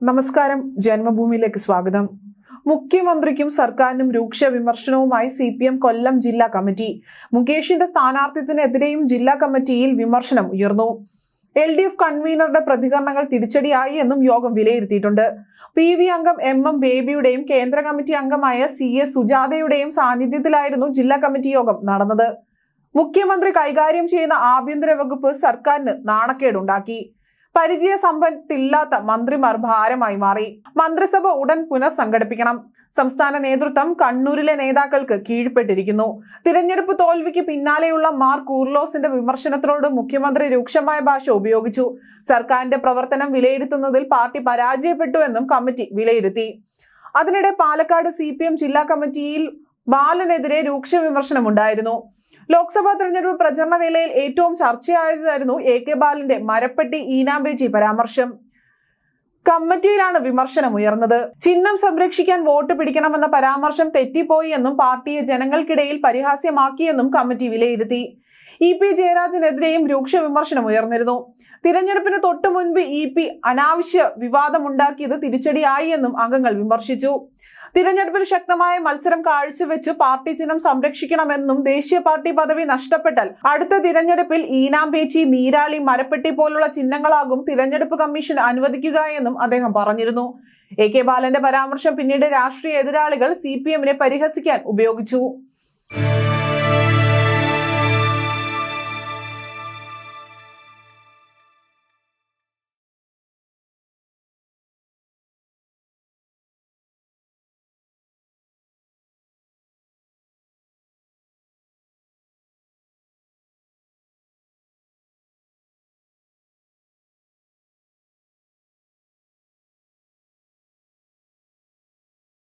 നമസ്കാരം, ജന്മഭൂമിയിലേക്ക് സ്വാഗതം. മുഖ്യമന്ത്രിക്കും സർക്കാരിനും രൂക്ഷ വിമർശനവുമായി CPM കൊല്ലം ജില്ലാ കമ്മിറ്റി. മുകേഷിന്റെ സ്ഥാനാർത്ഥിത്വത്തിനെതിരെയും ജില്ലാ കമ്മിറ്റിയിൽ വിമർശനം ഉയർന്നു. LDF കൺവീനറുടെ പ്രതികരണങ്ങൾ തിരിച്ചടിയായി എന്നും യോഗം വിലയിരുത്തിയിട്ടുണ്ട്. PV അംഗം MM ബേബിയുടെയും കേന്ദ്ര കമ്മിറ്റി അംഗമായ CS സുജാതയുടെയും സാന്നിധ്യത്തിലായിരുന്നു ജില്ലാ കമ്മിറ്റി യോഗം നടന്നത്. മുഖ്യമന്ത്രി കൈകാര്യം ചെയ്യുന്ന ആഭ്യന്തര വകുപ്പ് സർക്കാരിന് നാണക്കേടുണ്ടാക്കി. പരിചയ സമ്പത്തില്ലാത്ത മന്ത്രിമാർ ഭാരമായി മാറി. മന്ത്രിസഭ ഉടൻ പുനഃസംഘടിപ്പിക്കണം. സംസ്ഥാന നേതൃത്വം കണ്ണൂരിലെ നേതാക്കൾക്ക് കീഴ്പ്പെട്ടിരിക്കുന്നു. തിരഞ്ഞെടുപ്പ് തോൽവിക്ക് പിന്നാലെയുള്ള മാർ കൂർലോസിന്റെ വിമർശനത്തിനോട് മുഖ്യമന്ത്രി രൂക്ഷമായ ഭാഷ ഉപയോഗിച്ചു. സർക്കാരിന്റെ പ്രവർത്തനം വിലയിരുത്തുന്നതിൽ പാർട്ടി പരാജയപ്പെട്ടു എന്നും കമ്മിറ്റി വിലയിരുത്തി. അതിനിടെ പാലക്കാട് CPM ജില്ലാ കമ്മിറ്റിയിൽ ബാലനെതിരെ രൂക്ഷ വിമർശനമുണ്ടായിരുന്നു. ലോക്സഭാ തെരഞ്ഞെടുപ്പ് പ്രചരണ വേളയിൽ ഏറ്റവും ചർച്ചയായതായിരുന്നു AK ബാലന്റെ മരപ്പെട്ടി ഈനാമ്പേച്ചി പരാമർശം. കമ്മിറ്റിയിലാണ് വിമർശനം ഉയർന്നത്. ചിഹ്നം സംരക്ഷിക്കാൻ വോട്ട് പിടിക്കണമെന്ന പരാമർശം തെറ്റിപ്പോയി എന്നും പാർട്ടിയെ ജനങ്ങൾക്കിടയിൽ പരിഹാസ്യമാക്കിയെന്നും കമ്മിറ്റി വിലയിരുത്തി. EP ജയരാജനെതിരെയും രൂക്ഷ വിമർശനം ഉയർന്നിരുന്നു. തിരഞ്ഞെടുപ്പിന് തൊട്ടു മുൻപ് EP അനാവശ്യ വിവാദമുണ്ടാക്കിയത് തിരിച്ചടിയായി എന്നും അംഗങ്ങൾ വിമർശിച്ചു. തിരഞ്ഞെടുപ്പിൽ ശക്തമായ മത്സരം കാഴ്ചവെച്ച് പാർട്ടി ചിഹ്നം സംരക്ഷിക്കണമെന്നും ദേശീയ പാർട്ടി പദവി നഷ്ടപ്പെട്ടാൽ അടുത്ത തിരഞ്ഞെടുപ്പിൽ ഈനാമ്പേച്ചി, നീരാളി, മരപ്പെട്ടി പോലുള്ള ചിഹ്നങ്ങളാകും തിരഞ്ഞെടുപ്പ് കമ്മീഷൻ അനുവദിക്കുക എന്നും അദ്ദേഹം പറഞ്ഞിരുന്നു. AK ബാലന്റെ പരാമർശം പിന്നീട് രാഷ്ട്രീയ എതിരാളികൾ CPM-നെ പരിഹസിക്കാൻ ഉപയോഗിച്ചു.